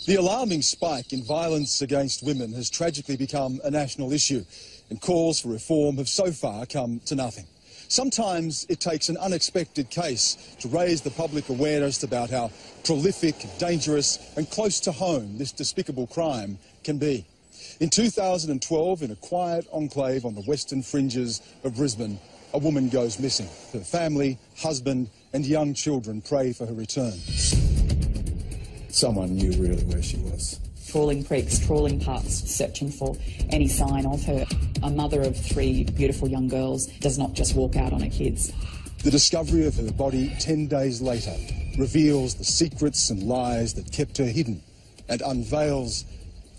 The alarming spike in violence against women has tragically become a national issue, and calls for reform have so far come to nothing. Sometimes it takes an unexpected case to raise the public awareness about how prolific, dangerous and close to home this despicable crime can be. In 2012, in a quiet enclave on the western fringes of Brisbane, a woman goes missing. Her family, husband and young children pray for her return. Someone knew really where she was. Trawling creeks, trawling parks, searching for any sign of her. A mother of 3 beautiful young girls does not just walk out on her kids. The discovery of her body 10 days later reveals the secrets and lies that kept her hidden and unveils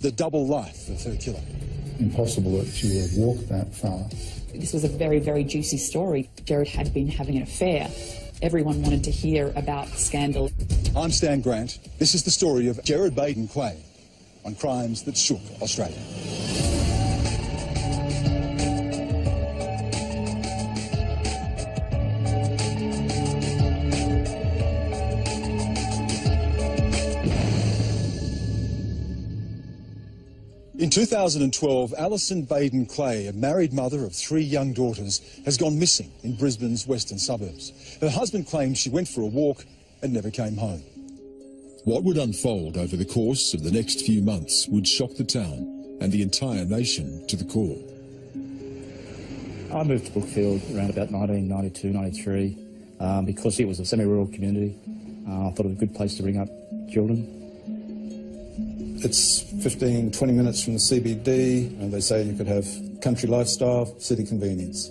the double life of her killer. Impossible that she would have walked that far. This was a very, very juicy story. Gerard had been having an affair. Everyone wanted to hear about the scandal. I'm Stan Grant. This is the story of Gerard Baden-clay on crimes that shook Australia. In 2012, Alison Baden-clay, a married mother of 3 young daughters, has gone missing in Brisbane's western suburbs. Her husband claims she went for a walk and never came home. What would unfold over the course of the next few months would shock the town and the entire nation to the core. I moved to Brookfield around about 1992, 93, because it was a semi-rural community. I thought it was a good place to bring up children. It's 15, 20 minutes from the CBD, and they say you could have country lifestyle, city convenience.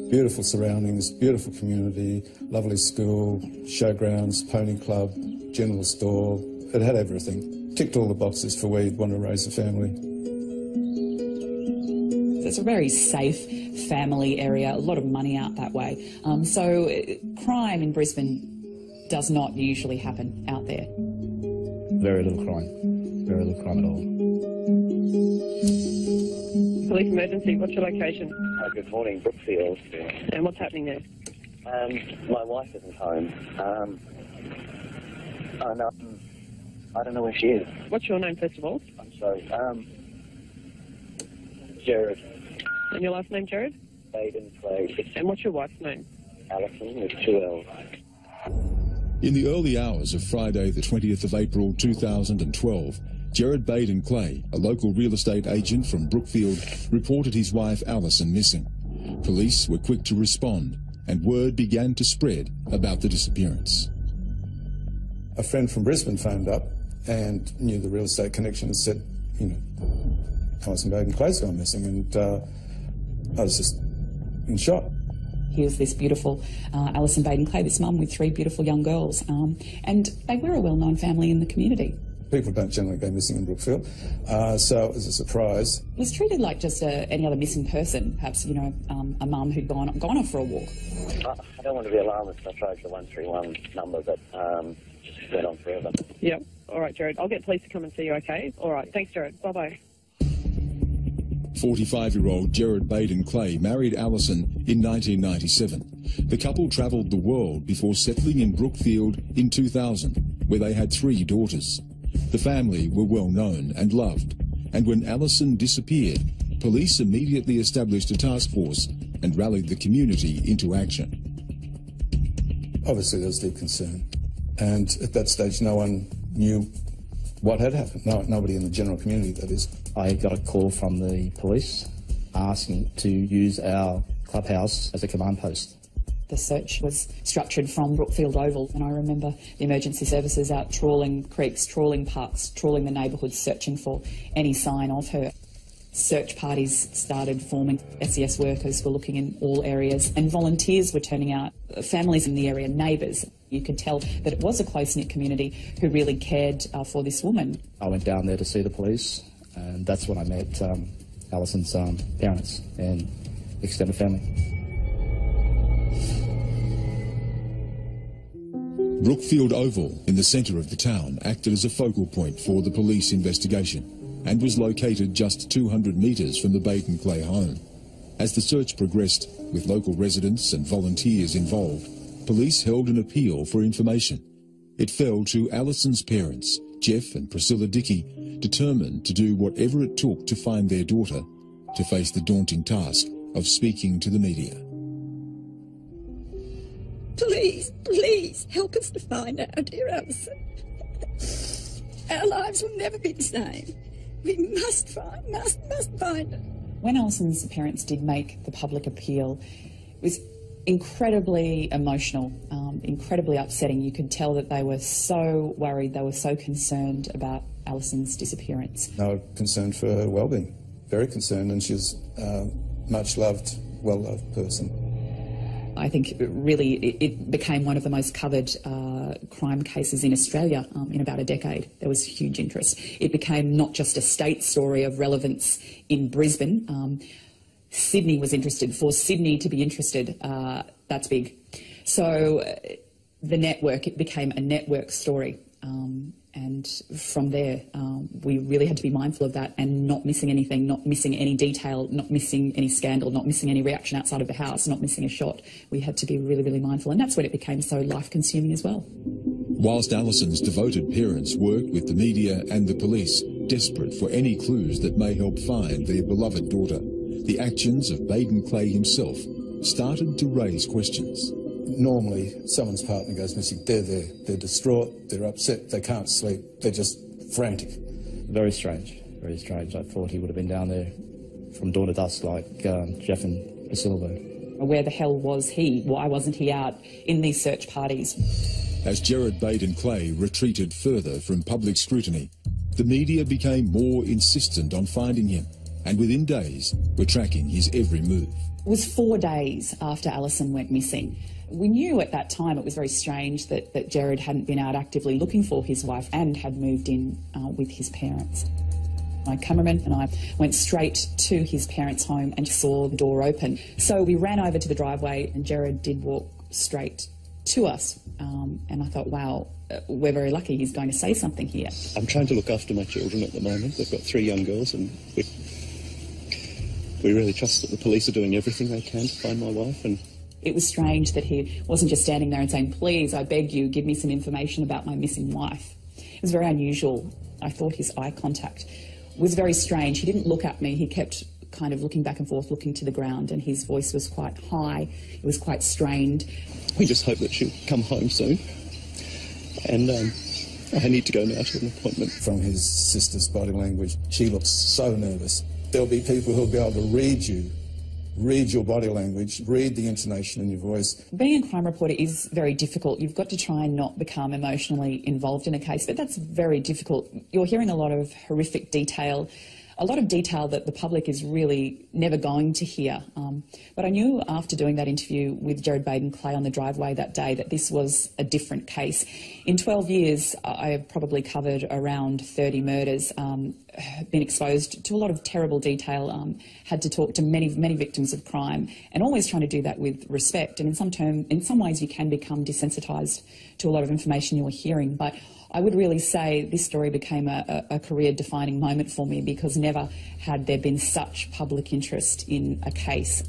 Beautiful surroundings, beautiful community, lovely school, showgrounds, pony club, general store. It had everything. Ticked all the boxes for where you'd want to raise a family. It's a very safe family area, a lot of money out that way. So crime in Brisbane does not usually happen out there. Very little crime. Very little crime at all. Police emergency, what's your location? Good morning, Brookfield. And what's happening there? My wife isn't home. I don't know where she is. What's your name, first of all? I'm sorry. Gerard. And your last name, Gerard? Baden-clay. And what's your wife's name? Alison with 2 L's. In the early hours of Friday, the 20th of April 2012, Gerard Baden-clay, a local real estate agent from Brookfield, reported his wife Alison missing. Police were quick to respond, and word began to spread about the disappearance. A friend from Brisbane phoned up and knew the real estate connection and said, you know, Alison Baden-clay's gone missing, and I was just in shock. Here's this beautiful Alison Baden-clay, this mum with 3 beautiful young girls, and they were a well-known family in the community. People don't generally go missing in Brookfield, so it was a surprise. It was treated like just any other missing person, perhaps, you know, a mum who'd gone off for a walk. I don't want to be alarmist. I tried the 131 number, but just went on forever. Yep. All right, Gerard. I'll get police to come and see you, okay? All right. Thanks, Gerard. Bye-bye. 45-year-old Gerard Baden-clay married Alison in 1997. The couple travelled the world before settling in Brookfield in 2000, where they had 3 daughters. The family were well known and loved, and when Alison disappeared, police immediately established a task force and rallied the community into action. Obviously there was deep concern, and at that stage no one knew what had happened. Nobody in the general community, that is. I got a call from the police asking to use our clubhouse as a command post. The search was structured from Brookfield Oval, and I remember the emergency services out trawling creeks, trawling parks, trawling the neighbourhoods, searching for any sign of her. Search parties started forming. SES workers were looking in all areas, and volunteers were turning out, families in the area, neighbours. You could tell that it was a close-knit community who really cared for this woman. I went down there to see the police, and that's when I met Alison's parents and extended family. Brookfield Oval, in the centre of the town, acted as a focal point for the police investigation and was located just 200 metres from the Baden-clay home. As the search progressed, with local residents and volunteers involved, police held an appeal for information. It fell to Alison's parents, Jeff and Priscilla Dickey, determined to do whatever it took to find their daughter, to face the daunting task of speaking to the media. Please, please help us to find our dear Alison. Our lives will never be the same. We must find her. When Alison's parents did make the public appeal, it was incredibly emotional, incredibly upsetting. You could tell that they were so worried, they were so concerned about Alison's disappearance. They were concerned for her well-being, very concerned, and she was a much-loved, well-loved person. I think it became one of the most covered crime cases in Australia in about a decade. There was huge interest. It became not just a state story of relevance in Brisbane. Sydney was interested. For Sydney to be interested, that's big. So the network, it became a network story. And from there, we really had to be mindful of that and not missing anything, not missing any detail, not missing any scandal, not missing any reaction outside of the house, not missing a shot. We had to be really, really mindful. And that's when it became so life-consuming as well. Whilst Alison's devoted parents worked with the media and the police, desperate for any clues that may help find their beloved daughter, the actions of Baden-clay himself started to raise questions. Normally, someone's partner goes missing. They're there. They're distraught. They're upset. They can't sleep. They're just frantic. Very strange. Very strange. I thought he would have been down there from dawn to dusk like Jeff and Priscilla were. Where the hell was he? Why wasn't he out in these search parties? As Gerard Baden-clay retreated further from public scrutiny, the media became more insistent on finding him, and within days were tracking his every move. It was 4 days after Alison went missing. We knew at that time it was very strange that Gerard hadn't been out actively looking for his wife and had moved in with his parents. My cameraman and I went straight to his parents' home and saw the door open. So we ran over to the driveway and Gerard did walk straight to us. And I thought, wow, we're very lucky he's going to say something here. I'm trying to look after my children at the moment. They've got 3 young girls and we really trust that the police are doing everything they can to find my wife. And it was strange that he wasn't just standing there and saying, please, I beg you, give me some information about my missing wife. It was very unusual. I thought his eye contact was very strange. He didn't look at me. He kept kind of looking back and forth, looking to the ground, and his voice was quite high. It was quite strained. We just hope that she'll come home soon. And I need to go now to an appointment. From his sister's body language, she looks so nervous. There'll be people who'll be able to read your body language, read the intonation in your voice. Being a crime reporter is very difficult. You've got to try and not become emotionally involved in a case, but that's very difficult. You're hearing a lot of horrific detail, a lot of detail that the public is really never going to hear. But I knew after doing that interview with Gerard Baden-clay on the driveway that day that this was a different case. In 12 years, I have probably covered around 30 murders, been exposed to a lot of terrible detail, had to talk to many victims of crime, and always trying to do that with respect. And in some ways you can become desensitised to a lot of information you're hearing. But I would really say this story became a career-defining moment for me, because never had there been such public interest in a case.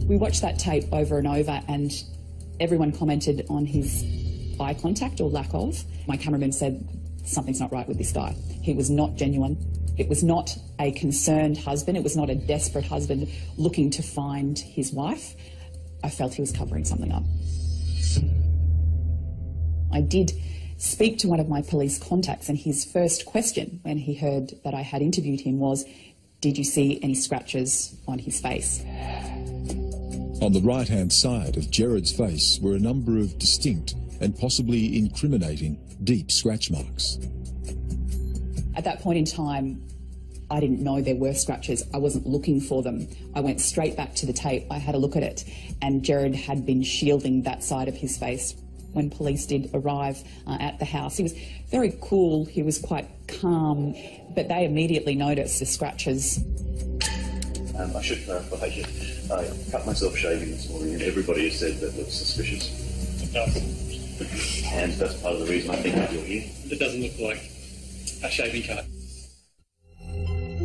We watched that tape over and over, and everyone commented on his eye contact or lack of. My cameraman said, something's not right with this guy. He was not genuine. It was not a concerned husband. It was not a desperate husband looking to find his wife. I felt he was covering something up. I did speak to one of my police contacts, and his first question when he heard that I had interviewed him was, did you see any scratches on his face? On the right-hand side of Gerard's face were a number of distinct and possibly incriminating deep scratch marks. At that point in time, I didn't know there were scratches. I wasn't looking for them. I went straight back to the tape. I had a look at it, and Gerard had been shielding that side of his face. When police did arrive at the house, he was very cool, he was quite calm, but they immediately noticed the scratches. I should clarify, I cut myself shaving this morning and everybody has said that looks suspicious. And that's part of the reason I think that you're here. It doesn't look like a shaving cut.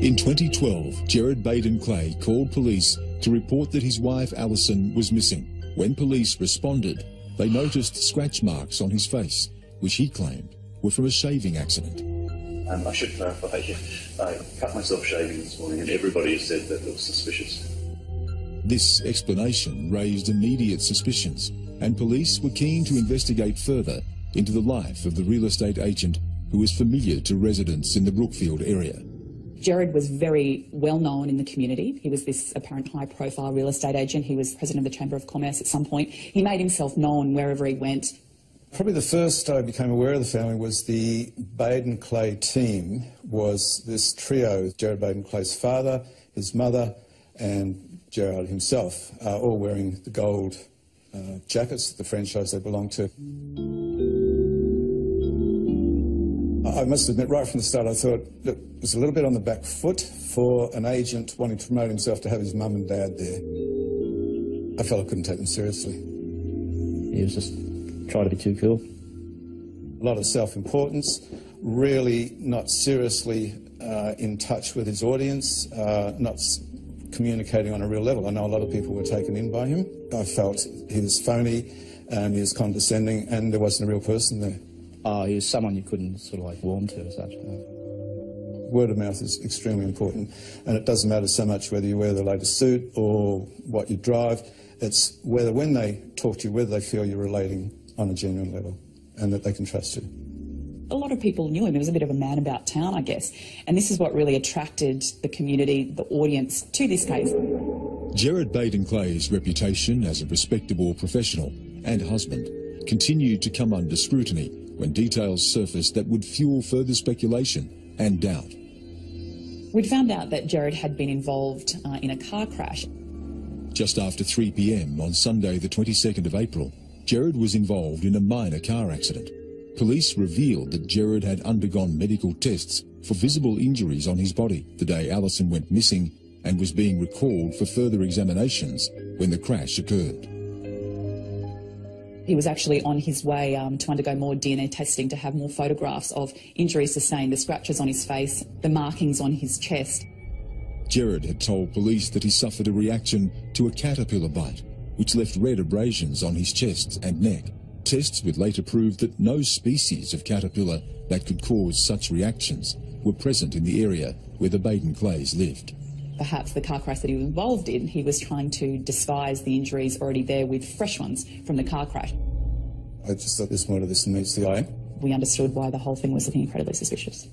In 2012, Gerard Baden-clay called police to report that his wife Alison was missing. When police responded, they noticed scratch marks on his face, which he claimed were from a shaving accident. I should clarify, I cut myself shaving this morning and everybody has said that looks suspicious. This explanation raised immediate suspicions, and police were keen to investigate further into the life of the real estate agent who was familiar to residents in the Brookfield area. Gerard was very well known in the community. He was this apparent high-profile real estate agent. He was president of the Chamber of Commerce at some point. He made himself known wherever he went. Probably the first I became aware of the family was the Baden-clay team, was this trio, Gerard Baden-clay's father, his mother and Gerard himself, all wearing the gold jackets, the franchise they belonged to. I must admit, right from the start, I thought, look, it was a little bit on the back foot for an agent wanting to promote himself to have his mum and dad there. I felt I couldn't take them seriously. He was just trying to be too cool. A lot of self-importance, really not seriously in touch with his audience, not communicating on a real level. I know a lot of people were taken in by him. I felt he was phony and he was condescending and there wasn't a real person there. Oh, he was someone you couldn't sort of like warm to as such. Word of mouth is extremely important, and it doesn't matter so much whether you wear the latest suit or what you drive. It's whether when they talk to you, whether they feel you're relating on a genuine level and that they can trust you. A lot of people knew him. He was a bit of a man about town, I guess. And this is what really attracted the community, the audience, to this case. Gerard Baden-clay's reputation as a respectable professional and husband continued to come under scrutiny when details surfaced that would fuel further speculation and doubt. We'd found out that Gerard had been involved in a car crash. Just after 3 p.m. on Sunday the 22nd of April, Gerard was involved in a minor car accident. Police revealed that Gerard had undergone medical tests for visible injuries on his body the day Alison went missing and was being recalled for further examinations when the crash occurred. He was actually on his way to undergo more DNA testing to have more photographs of injuries sustained, the scratches on his face, the markings on his chest. Gerard had told police that he suffered a reaction to a caterpillar bite, which left red abrasions on his chest and neck. Tests would later prove that no species of caterpillar that could cause such reactions were present in the area where the Baden-clays lived. Perhaps the car crash that he was involved in, he was trying to disguise the injuries already there with fresh ones from the car crash. I just thought there's more to this than meets the eye. We understood why the whole thing was looking incredibly suspicious.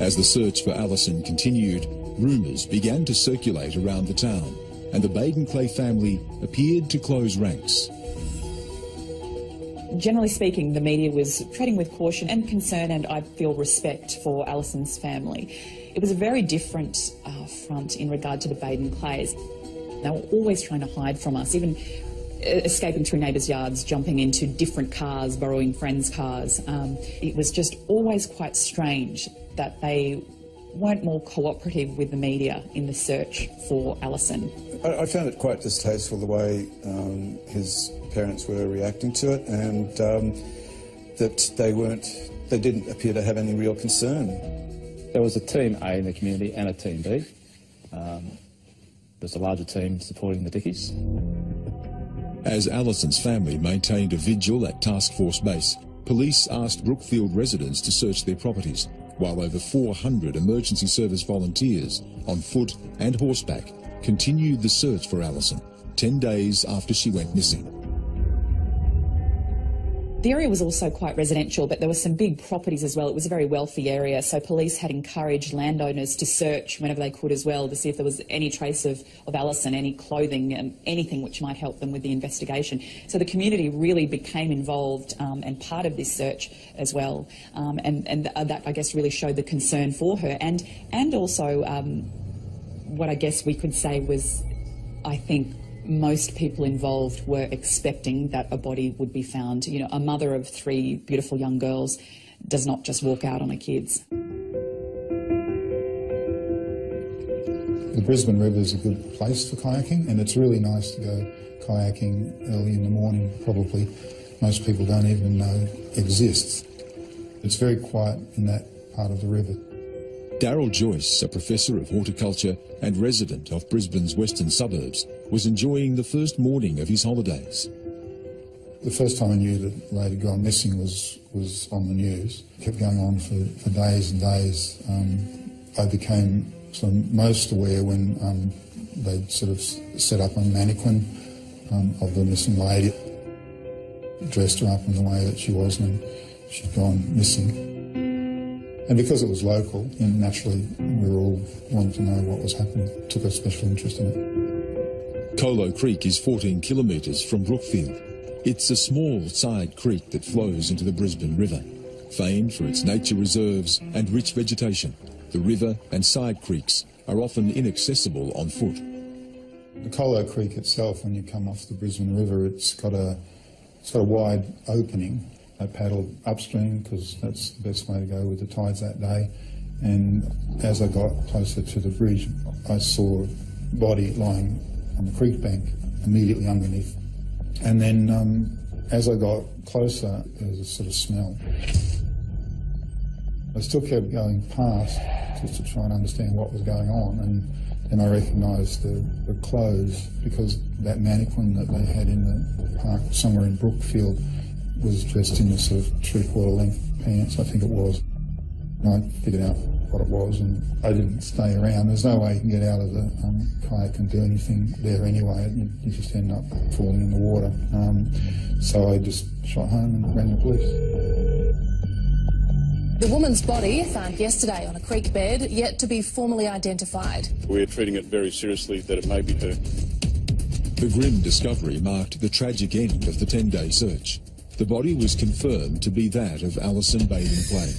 As the search for Alison continued, rumours began to circulate around the town, and the Baden-clay family appeared to close ranks. Generally speaking, the media was treading with caution and concern, and I feel respect for Alison's family. It was a very different front in regard to the Baden-clays. They were always trying to hide from us, even escaping through neighbours' yards, jumping into different cars, borrowing friends' cars. It was just always quite strange that they weren't more cooperative with the media in the search for Alison. I found it quite distasteful the way his parents were reacting to it, and that they didn't appear to have any real concern. There was a team A in the community and a team B. There's a larger team supporting the Dickies. As Alison's family maintained a vigil at Task Force Base, police asked Brookfield residents to search their properties, while over 400 emergency service volunteers on foot and horseback continued the search for Alison 10 days after she went missing. The area was also quite residential, but there were some big properties as well. It was a very wealthy area, so police had encouraged landowners to search whenever they could as well to see if there was any trace of Alison, any clothing, anything which might help them with the investigation. So the community really became involved and part of this search as well, and that, I guess, really showed the concern for her. And also what I guess we could say was, I think, most people involved were expecting that a body would be found. You know, a mother of 3 beautiful young girls does not just walk out on her kids. The Brisbane River is a good place for kayaking, and it's really nice to go kayaking early in the morning. Probably most people don't even know exists. It's very quiet in that part of the river. Daryl Joyce, a professor of horticulture and resident of Brisbane's western suburbs, was enjoying the first morning of his holidays. The first time I knew that the lady had gone missing was on the news. It kept going on for days and days. I became sort of most aware when they'd sort of set up a mannequin of the missing lady, dressed her up in the way that she was when she'd gone missing. And because it was local, and naturally we were all wanting to know what was happening, took a special interest in it. Colo Creek is 14 kilometres from Brookfield. It's a small side creek that flows into the Brisbane River. Famed for its nature reserves and rich vegetation, the river and side creeks are often inaccessible on foot. The Colo Creek itself, when you come off the Brisbane River, it's got a wide opening. I paddled upstream because that's the best way to go with the tides that day. And as I got closer to the bridge, I saw a body lying on the creek bank immediately underneath. And then as I got closer, there was a sort of smell. I still kept going past just to try and understand what was going on, and then I recognised the clothes, because that mannequin that they had in the park somewhere in Brookfield was dressed in the sort of three-quarter length pants, I think it was. And I figured out what it was, and I didn't stay around. There's no way you can get out of the kayak and do anything there anyway. You just end up falling in the water. So I just shot home and rang the police. The woman's body, found yesterday on a creek bed, yet to be formally identified. We're treating it very seriously that it may be her. The grim discovery marked the tragic end of the 10-day search. The body was confirmed to be that of Alison Baden-clay.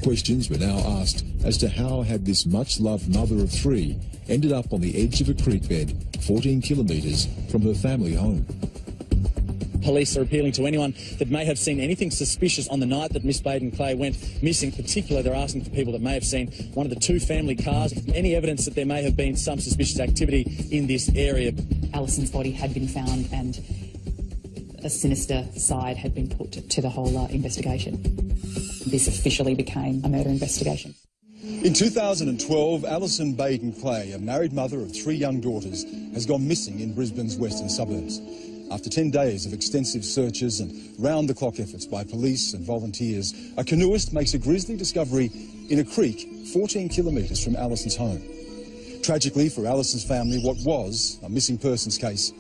Questions were now asked as to how had this much-loved mother of three ended up on the edge of a creek bed 14 kilometres from her family home. Police are appealing to anyone that may have seen anything suspicious on the night that Miss Baden-clay went missing. In particular, they're asking for people that may have seen one of the two family cars, any evidence that there may have been some suspicious activity in this area. Alison's body had been found and a sinister side had been put to the whole investigation. This officially became a murder investigation. In 2012, Alison Baden-clay, a married mother of three young daughters, has gone missing in Brisbane's western suburbs. After 10 days of extensive searches and round-the-clock efforts by police and volunteers, a canoeist makes a grisly discovery in a creek 14 kilometres from Alison's home. Tragically for Alison's family, what was a missing persons case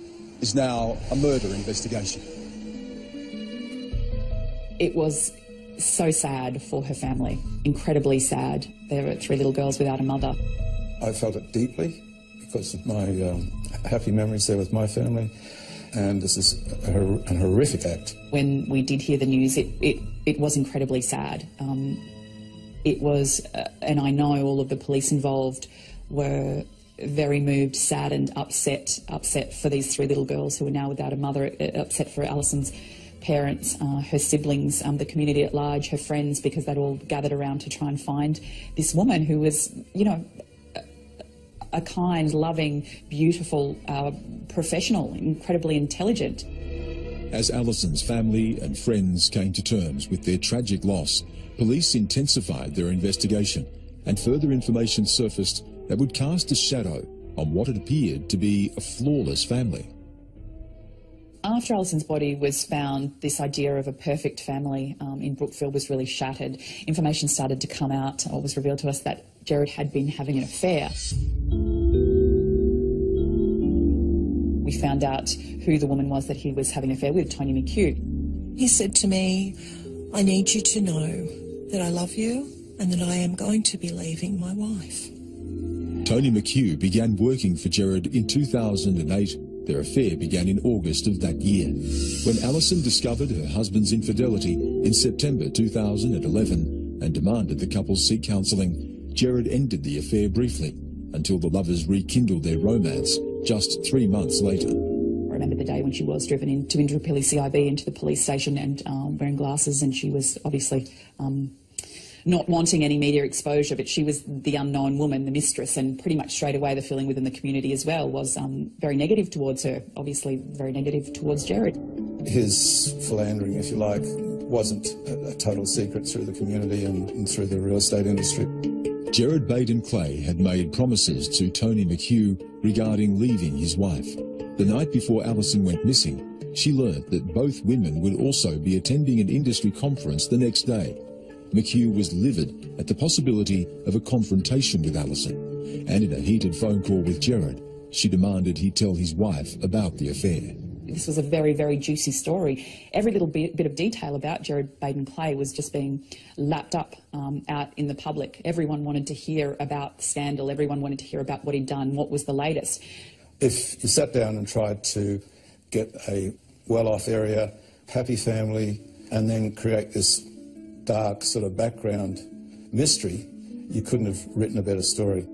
is now a murder investigation. It was so sad for her family, incredibly sad. There were three little girls without a mother. I felt it deeply because of my happy memories there with my family. And this is a horrific act. When we did hear the news, it was incredibly sad. It was, and I know all of the police involved were very moved, sad and upset for these three little girls who are now without a mother, upset for Alison's parents, her siblings, the community at large, her friends, because they'd all gathered around to try and find this woman who was, you know, a kind, loving, beautiful, professional, incredibly intelligent. As Alison's family and friends came to terms with their tragic loss, police intensified their investigation and further information surfaced that would cast a shadow on what had appeared to be a flawless family. After Alison's body was found, this idea of a perfect family in Brookfield was really shattered. Information started to come out, or was revealed to us, that Gerard had been having an affair. We found out who the woman was that he was having an affair with, Tony McHugh. He said to me, "I need you to know that I love you and that I am going to be leaving my wife." Tony McHugh began working for Gerard in 2008. Their affair began in August of that year. When Alison discovered her husband's infidelity in September 2011 and demanded the couple seek counselling, Gerard ended the affair briefly until the lovers rekindled their romance just 3 months later. I remember the day when she was driven into Indooroopilly CIB into the police station and wearing glasses, and she was obviously not wanting any media exposure, but she was the unknown woman, the mistress, and pretty much straight away the feeling within the community as well was very negative towards her, obviously very negative towards Gerard. His philandering, if you like, wasn't a total secret through the community and through the real estate industry. Gerard Baden-clay had made promises to Tony McHugh regarding leaving his wife. The night before Alison went missing, she learnt that both women would also be attending an industry conference the next day. McHugh was livid at the possibility of a confrontation with Alison, and in a heated phone call with Gerard, she demanded he tell his wife about the affair. This was a very, very juicy story. Every little bit of detail about Gerard Baden-clay was just being lapped up out in the public. Everyone wanted to hear about the scandal. Everyone wanted to hear about what he'd done, what was the latest. If you sat down and tried to get a well-off area, happy family, and then create this dark sort of background mystery, you couldn't have written a better story.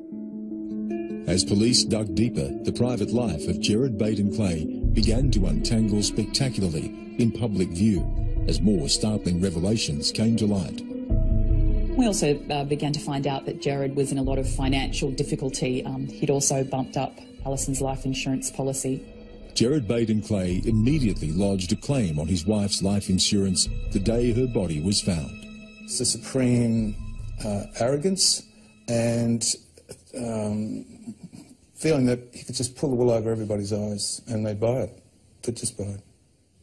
As police dug deeper, the private life of Gerard Baden-clay began to untangle spectacularly in public view as more startling revelations came to light. We also began to find out that Gerard was in a lot of financial difficulty. He'd also bumped up Alison's life insurance policy. Gerard Baden-clay immediately lodged a claim on his wife's life insurance the day her body was found. It's the supreme arrogance and feeling that he could just pull the wool over everybody's eyes and they'd buy it. They'd just buy it.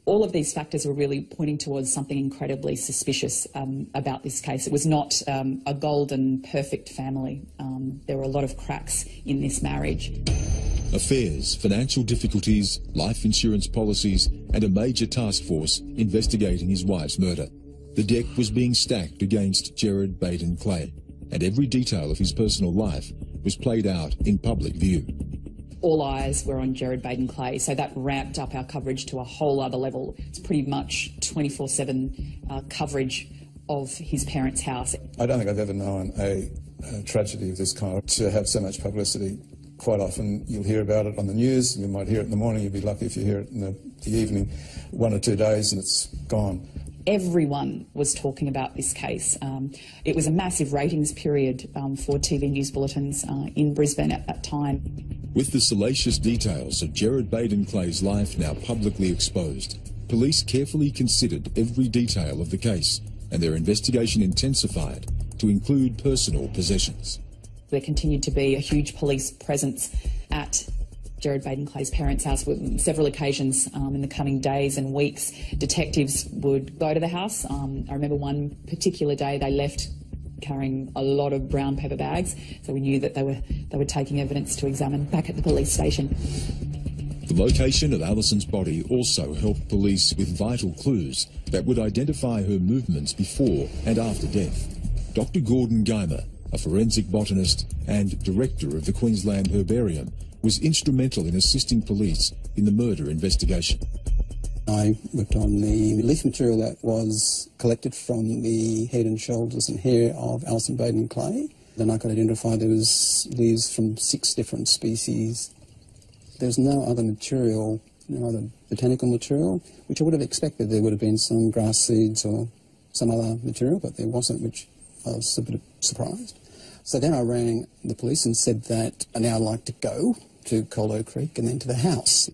All of these factors were really pointing towards something incredibly suspicious about this case. It was not a golden, perfect family. There were a lot of cracks in this marriage. Affairs, financial difficulties, life insurance policies, and a major task force investigating his wife's murder. The deck was being stacked against Gerard Baden-clay, and every detail of his personal life was played out in public view. All eyes were on Gerard Baden-clay, so that ramped up our coverage to a whole other level. It's pretty much 24/7 coverage of his parents' house. I don't think I've ever known a tragedy of this kind to have so much publicity. Quite often you'll hear about it on the news, you might hear it in the morning, you'll be lucky if you hear it in the evening, 1 or 2 days and it's gone. Everyone was talking about this case. It was a massive ratings period for TV news bulletins in Brisbane at that time. With the salacious details of Gerard Baden-clay's life now publicly exposed, police carefully considered every detail of the case, and their investigation intensified to include personal possessions. There continued to be a huge police presence at Gerard Baden-clay's parents' house on several occasions in the coming days and weeks. Detectives would go to the house. I remember one particular day they left carrying a lot of brown paper bags, so we knew that they were taking evidence to examine back at the police station. The location of Alison's body also helped police with vital clues that would identify her movements before and after death. Dr. Gordon Geimer, a forensic botanist and director of the Queensland Herbarium, was instrumental in assisting police in the murder investigation. I worked on the leaf material that was collected from the head and shoulders and hair of Alison Baden-clay. Then I could identify there was leaves from 6 different species. There's no other material, no other botanical material, which I would have expected there would have been some grass seeds or some other material, but there wasn't, which I was a bit surprised. So then I rang the police and said that I'd now like to go to Colo Creek and then to the house.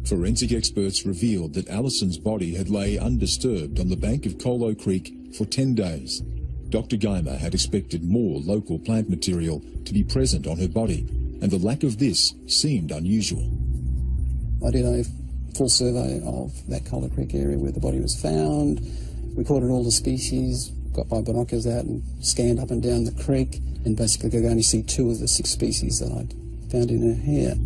Forensic experts revealed that Alison's body had lay undisturbed on the bank of Colo Creek for 10 days. Dr. Geimer had expected more local plant material to be present on her body, and the lack of this seemed unusual. I did a full survey of that Colo Creek area where the body was found, recorded all the species, got my binoculars out and scanned up and down the creek, and basically could only see 2 of the 6 species that I'd found in her hair.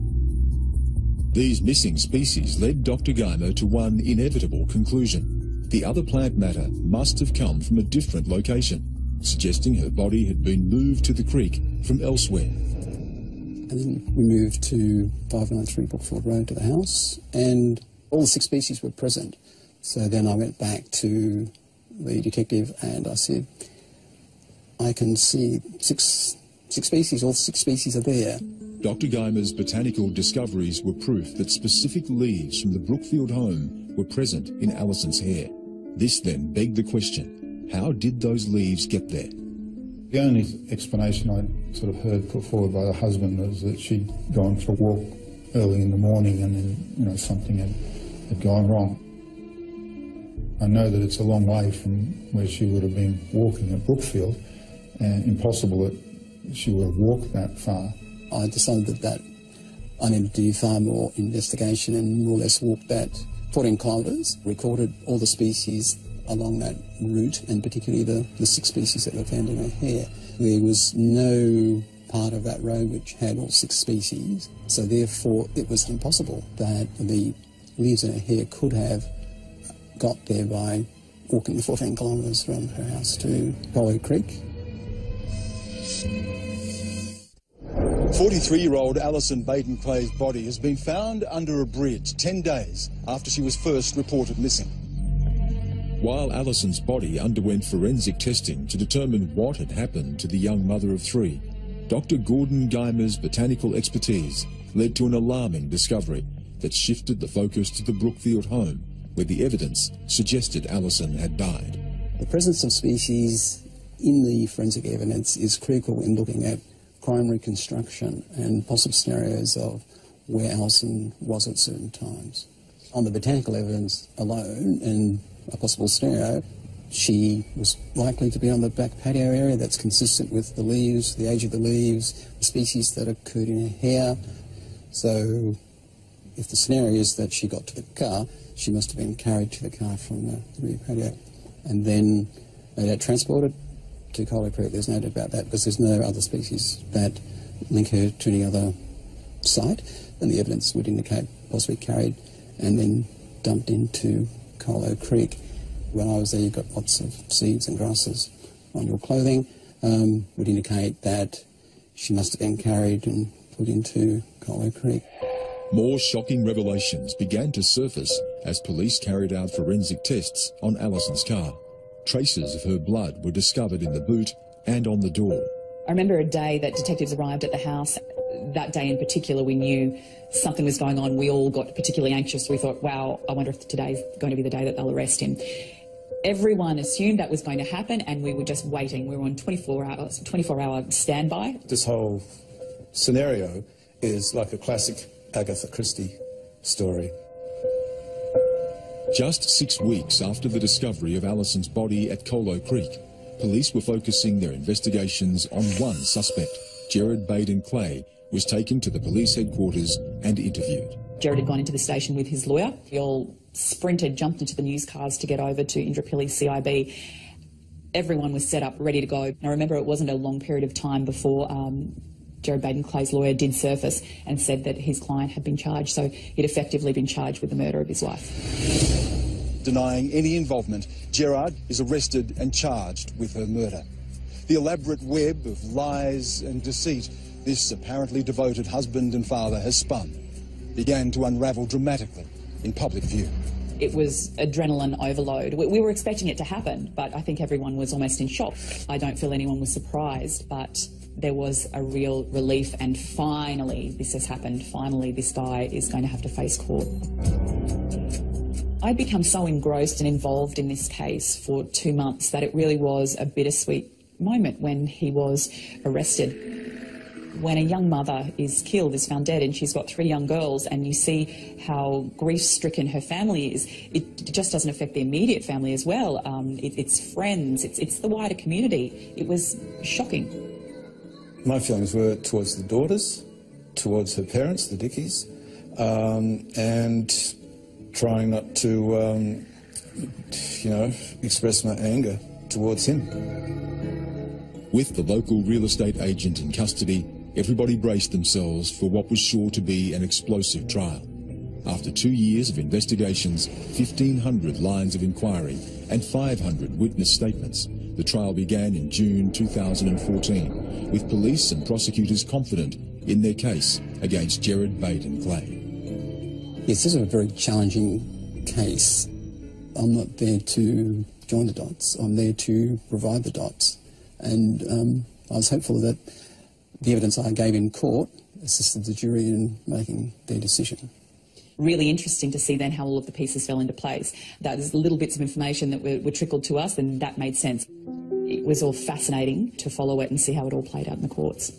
These missing species led Dr. Geimer to one inevitable conclusion. The other plant matter must have come from a different location, suggesting her body had been moved to the creek from elsewhere. And then we moved to 593 Brookfield Road to the house, and all the 6 species were present. So then I went back to the detective and I said, I can see six species, all 6 species are there. Dr. Geimer's botanical discoveries were proof that specific leaves from the Brookfield home were present in Alison's hair. This then begged the question, how did those leaves get there? The only explanation I sort of heard put forward by the husband was that she'd gone for a walk early in the morning and then, something had gone wrong. I know that it's a long way from where she would have been walking at Brookfield, and impossible that she would have walked that far. I decided that I needed to do far more investigation and more or less walk that 14 kilometres, recorded all the species along that route, and particularly the 6 species that were found in her hair. There was no part of that road which had all 6 species, so therefore it was impossible that the leaves in her hair could have got there by walking the 14 kilometres from her house to Hollow Creek. 43-year-old Alison Baden-Clay's body has been found under a bridge 10 days after she was first reported missing. While Alison's body underwent forensic testing to determine what had happened to the young mother of 3, Dr. Gordon Guymer's botanical expertise led to an alarming discovery that shifted the focus to the Brookfield home, where the evidence suggested Alison had died. The presence of species in the forensic evidence is critical in looking at crime reconstruction and possible scenarios of where Alison was at certain times. On the botanical evidence alone, and a possible scenario, she was likely to be on the back patio area. That's consistent with the leaves, the age of the leaves, the species that occurred in her hair. So if the scenario is that she got to the car, she must have been carried to the car from the rear patio and then transported to Hollow Creek. There's no doubt about that, because there's no other species that link her to any other site, and the evidence would indicate possibly carried and then dumped into Hollow Creek. When I was there, you got lots of seeds and grasses on your clothing, would indicate that she must have been carried and put into Hollow Creek. More shocking revelations began to surface as police carried out forensic tests on Alison's car. Traces of her blood were discovered in the boot and on the door. I remember a day that detectives arrived at the house. That day in particular, we knew something was going on. We all got particularly anxious. We thought, wow, I wonder if today's going to be the day that they'll arrest him. Everyone assumed that was going to happen, and we were just waiting. We were on 24-hour standby. This whole scenario is like a classic Agatha Christie story. Just 6 weeks after the discovery of Alison's body at Hollow Creek, police were focusing their investigations on one suspect. Gerard Baden-clay was taken to the police headquarters and interviewed. Gerard had gone into the station with his lawyer. We all sprinted, jumped into the news cars to get over to Indooroopilly CIB. Everyone was set up, ready to go. And I remember it wasn't a long period of time before Gerard Baden-Clay's lawyer did surface and said that his client had been charged, so he'd effectively been charged with the murder of his wife. Denying any involvement, Gerard is arrested and charged with her murder. The elaborate web of lies and deceit this apparently devoted husband and father has spun began to unravel dramatically in public view. It was adrenaline overload. We were expecting it to happen, but I think everyone was almost in shock. I don't feel anyone was surprised, but there was a real relief, and finally this has happened. Finally this guy is going to have to face court. I'd become so engrossed and involved in this case for 2 months that it really was a bittersweet moment when he was arrested. When a young mother is killed, is found dead, and she's got 3 young girls, and you see how grief-stricken her family is, it just doesn't affect the immediate family as well. It's friends, it's the wider community. It was shocking. My feelings were towards the daughters, towards her parents, the Dickies, and trying not to, express my anger towards him. With the local real estate agent in custody, everybody braced themselves for what was sure to be an explosive trial. After 2 years of investigations, 1,500 lines of inquiry and 500 witness statements, the trial began in June 2014, with police and prosecutors confident in their case against Gerard Baden-clay. Yes, this is a very challenging case. I'm not there to join the dots. I'm there to provide the dots. And I was hopeful that the evidence I gave in court assisted the jury in making their decision. Really interesting to see then how all of the pieces fell into place. Those little bits of information that were trickled to us, and that made sense. It was all fascinating to follow it and see how it all played out in the courts.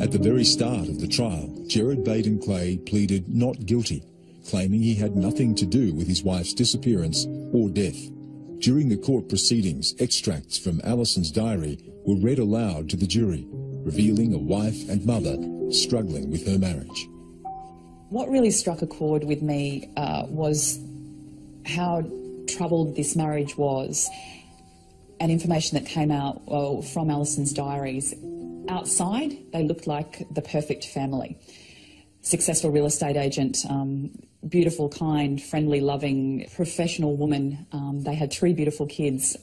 At the very start of the trial, Gerard Baden-clay pleaded not guilty, claiming he had nothing to do with his wife's disappearance or death. During the court proceedings, extracts from Alison's diary were read aloud to the jury, revealing a wife and mother struggling with her marriage. What really struck a chord with me was how troubled this marriage was, and information that came out from Alison's diaries. Outside, they looked like the perfect family. Successful real estate agent, beautiful, kind, friendly, loving, professional woman. They had 3 beautiful kids.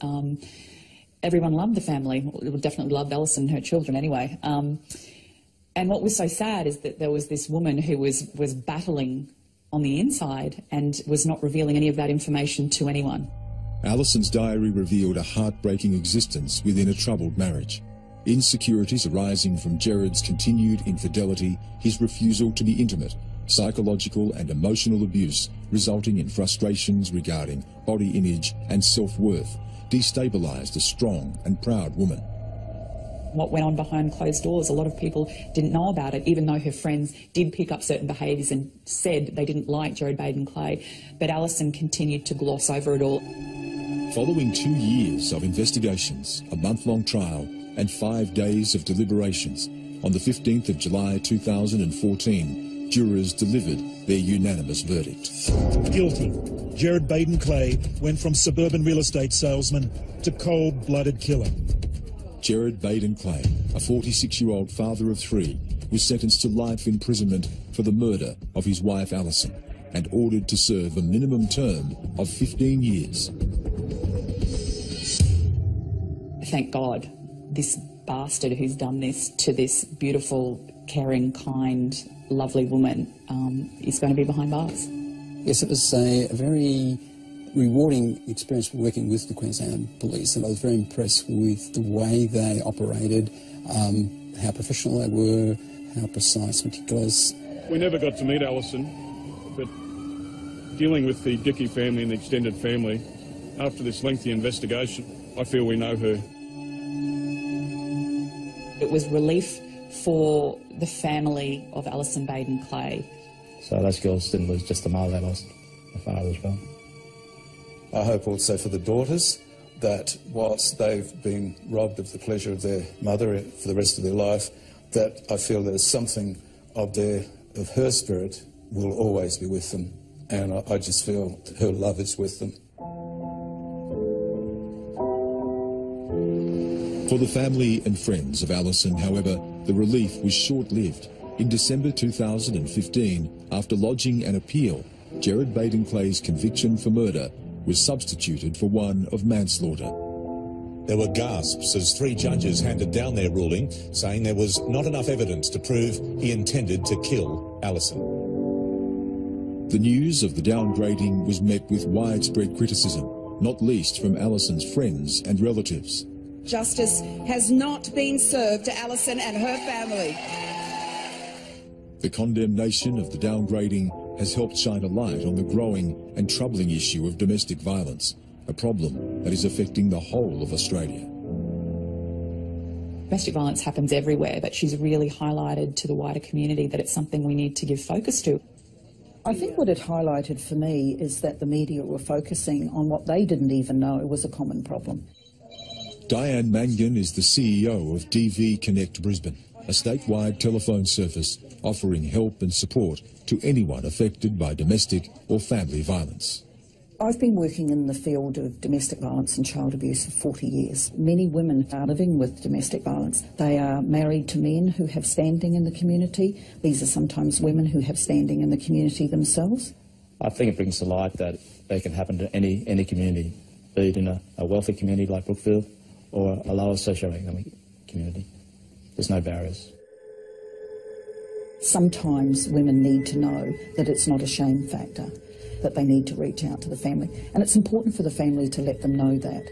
Everyone loved the family. Definitely loved Alison and her children anyway. And what was so sad is that there was this woman who was battling on the inside and was not revealing any of that information to anyone. Alison's diary revealed a heartbreaking existence within a troubled marriage. Insecurities arising from Gerard's continued infidelity, his refusal to be intimate, psychological and emotional abuse resulting in frustrations regarding body image and self-worth, destabilised a strong and proud woman. What went on behind closed doors, a lot of people didn't know about it, even though her friends did pick up certain behaviours and said they didn't like Gerard Baden-clay. But Alison continued to gloss over it all. Following 2 years of investigations, a month-long trial and 5 days of deliberations, on the 15th of July 2014, jurors delivered their unanimous verdict. Guilty. Gerard Baden-clay went from suburban real estate salesman to cold-blooded killer. Gerard Baden-clay, a 46-year-old father of 3, was sentenced to life imprisonment for the murder of his wife Alison and ordered to serve a minimum term of 15 years. Thank God this bastard who's done this to this beautiful, caring, kind, lovely woman is going to be behind bars. Yes, it was a very rewarding experience working with the Queensland Police, and I was very impressed with the way they operated, how professional they were, how precise, meticulous. We never got to meet Alison, but dealing with the Dickey family and the extended family, after this lengthy investigation, I feel we know her. It was relief for the family of Alison Baden-clay. So those girls didn't lose just the mother, they lost the father as well. I hope also for the daughters that whilst they've been robbed of the pleasure of their mother for the rest of their life, that I feel there's something of her spirit will always be with them. And I just feel her love is with them. For the family and friends of Alison, however, the relief was short-lived. In December 2015, after lodging an appeal, Gerard Baden-clay's conviction for murder was substituted for one of manslaughter. There were gasps as 3 judges handed down their ruling, saying there was not enough evidence to prove he intended to kill Alison. The news of the downgrading was met with widespread criticism, not least from Alison's friends and relatives. Justice has not been served to Alison and her family. The condemnation of the downgrading has helped shine a light on the growing and troubling issue of domestic violence, a problem that is affecting the whole of Australia. Domestic violence happens everywhere, but she's really highlighted to the wider community that it's something we need to give focus to. I think what it highlighted for me is that the media were focusing on what they didn't even know was a common problem. Diane Mangan is the CEO of DV Connect Brisbane, a statewide telephone service offering help and support to anyone affected by domestic or family violence. I've been working in the field of domestic violence and child abuse for 40 years. Many women are living with domestic violence. They are married to men who have standing in the community. These are sometimes women who have standing in the community themselves. I think it brings to light that they can happen to any community, be it in a wealthy community like Brookfield or a lower socio-economic community. There's no barriers. Sometimes women need to know that it's not a shame factor, that they need to reach out to the family. And it's important for the family to let them know that.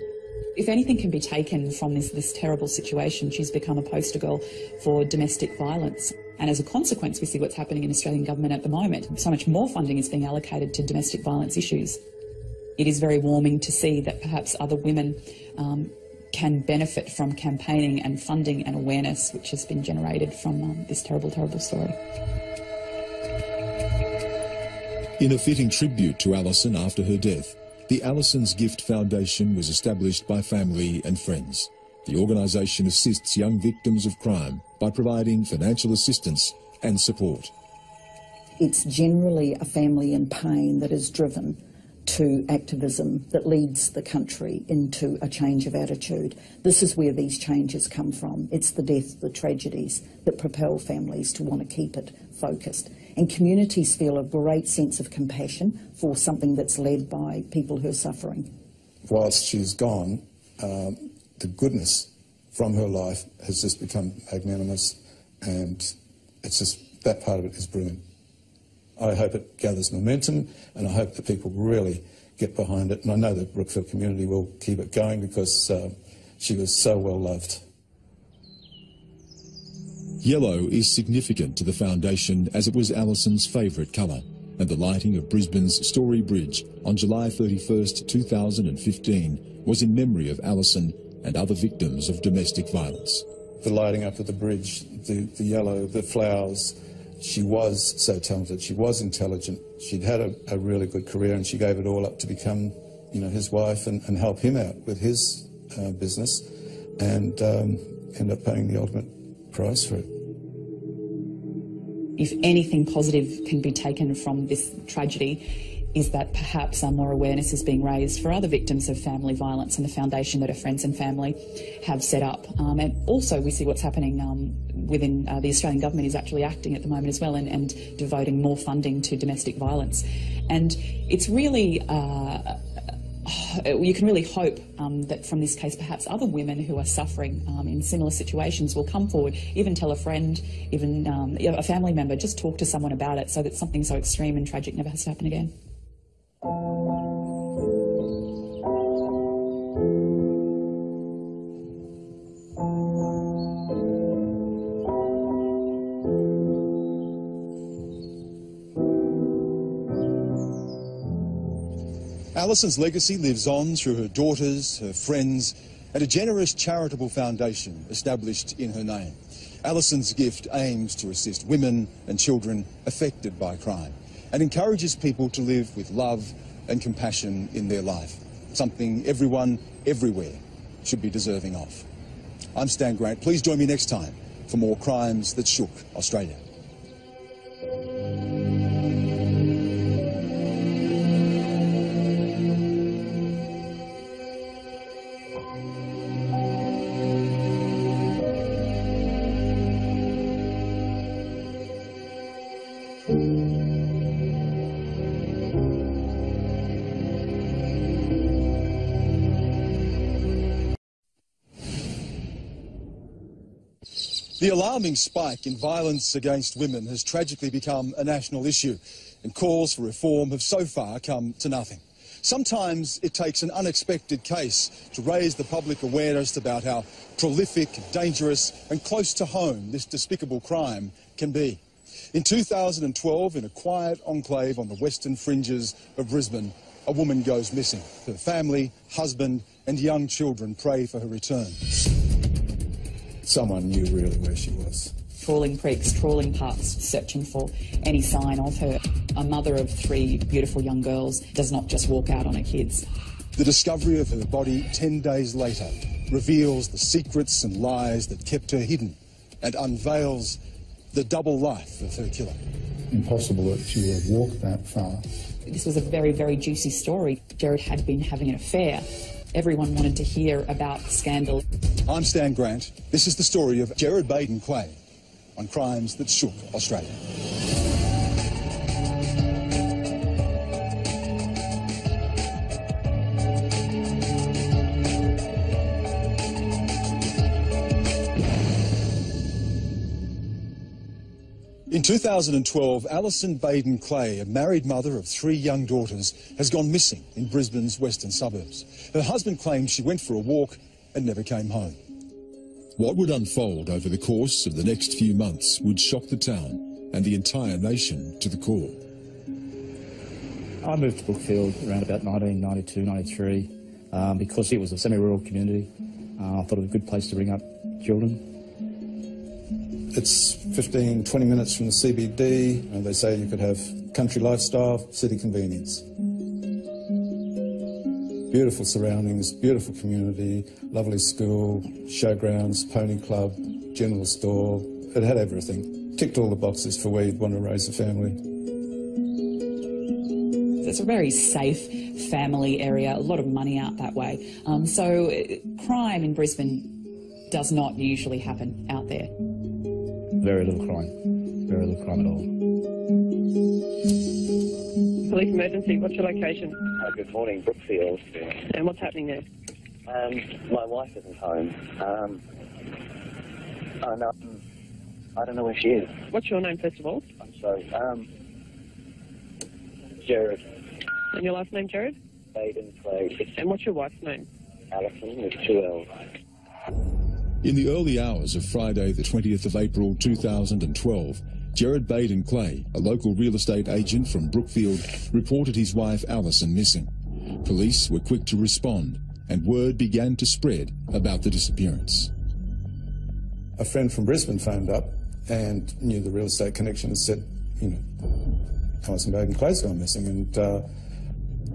If anything can be taken from this terrible situation, she's become a poster girl for domestic violence. And as a consequence, we see what's happening in the Australian government at the moment. So much more funding is being allocated to domestic violence issues. It is very warming to see that perhaps other women can benefit from campaigning and funding and awareness which has been generated from this terrible, terrible story. In a fitting tribute to Alison after her death, the Alison's Gift Foundation was established by family and friends. The organisation assists young victims of crime by providing financial assistance and support. It's generally a family in pain that is driven to activism that leads the country into a change of attitude. This is where these changes come from. It's the death, the tragedies that propel families to want to keep it focused. And communities feel a great sense of compassion for something that's led by people who are suffering. Whilst she's gone, the goodness from her life has just become magnanimous, and it's just, that part of it is brilliant. I hope it gathers momentum, and I hope that people really get behind it. And I know the Brookfield community will keep it going because she was so well loved. Yellow is significant to the foundation as it was Alison's favourite colour, and the lighting of Brisbane's Story Bridge on July 31st, 2015 was in memory of Alison and other victims of domestic violence. The lighting up of the bridge, the yellow, the flowers. She was so talented, she was intelligent, she'd had a really good career, and she gave it all up to become, you know, his wife and help him out with his business, and end up paying the ultimate price for it. If anything positive can be taken from this tragedy, is that perhaps more awareness is being raised for other victims of family violence and the foundation that her friends and family have set up. And also we see what's happening within the Australian government is actually acting at the moment as well and devoting more funding to domestic violence. And it's really, you can really hope that from this case perhaps other women who are suffering in similar situations will come forward, even tell a friend, even a family member, just talk to someone about it so that something so extreme and tragic never has to happen again. Alison's legacy lives on through her daughters, her friends, and a generous charitable foundation established in her name. Alison's gift aims to assist women and children affected by crime and encourages people to live with love and compassion in their life, something everyone, everywhere should be deserving of. I'm Stan Grant. Please join me next time for more crimes that shook Australia. The alarming spike in violence against women has tragically become a national issue, and calls for reform have so far come to nothing. Sometimes it takes an unexpected case to raise the public awareness about how prolific, dangerous and close to home this despicable crime can be. In 2012, in a quiet enclave on the western fringes of Brisbane, a woman goes missing. Her family, husband and young children pray for her return. Someone knew really where she was. Trawling creeks, trawling parks, searching for any sign of her. A mother of 3 beautiful young girls does not just walk out on her kids. The discovery of her body 10 days later reveals the secrets and lies that kept her hidden and unveils the double life of her killer. Impossible that she would have walked that far. This was a very, very juicy story. Gerard had been having an affair. Everyone wanted to hear about the scandal. I'm Stan Grant. This is the story of Gerard Baden-clay on crimes that shook Australia. In 2012, Alison Baden-clay, a married mother of 3 young daughters, has gone missing in Brisbane's western suburbs. Her husband claims she went for a walk and never came home. What would unfold over the course of the next few months would shock the town and the entire nation to the core. I moved to Brookfield around about 1992, 93, because it was a semi-rural community. I thought it was a good place to bring up children. It's 15, 20 minutes from the CBD, and they say you could have country lifestyle, city convenience. Beautiful surroundings, beautiful community, lovely school, showgrounds, pony club, general store. It had everything. Ticked all the boxes for where you'd want to raise a family. It's a very safe family area, a lot of money out that way. So crime in Brisbane does not usually happen out there. Very little crime. Very little crime at all. Police emergency, what's your location? Good morning, Brookfield. And what's happening there? My wife isn't home. And I don't know where she is. What's your name, first of all? I'm sorry. Gerard. And your last name, Gerard? Baden-clay. And what's your wife's name? Alison, with 2 L's. In the early hours of Friday, the 20th of April 2012, Gerard Baden-clay, a local real estate agent from Brookfield, reported his wife Alison missing. Police were quick to respond, and word began to spread about the disappearance. A friend from Brisbane phoned up and knew the real estate connection and said, Alison Baden-clay's gone missing, and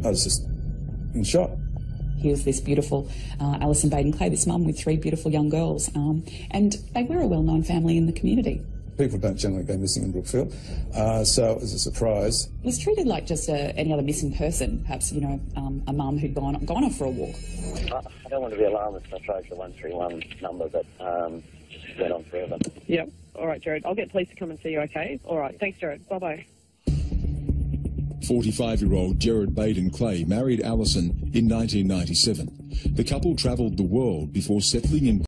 I was just in shock. Here's this beautiful Alison Baden-clay, this mum with 3 beautiful young girls, and they were a well-known family in the community. People don't generally go missing in Brookfield, so it was a surprise. It was treated like just any other missing person, perhaps, a mum who'd gone off for a walk. I don't want to be alarmist. I tried the 131 number, but just went on forever. Yep. All right, Gerard. I'll get police to come and see you, okay? All right. Thanks, Gerard. Bye-bye. 45-year-old Gerard Baden-clay married Alison in 1997. The couple travelled the world before settling in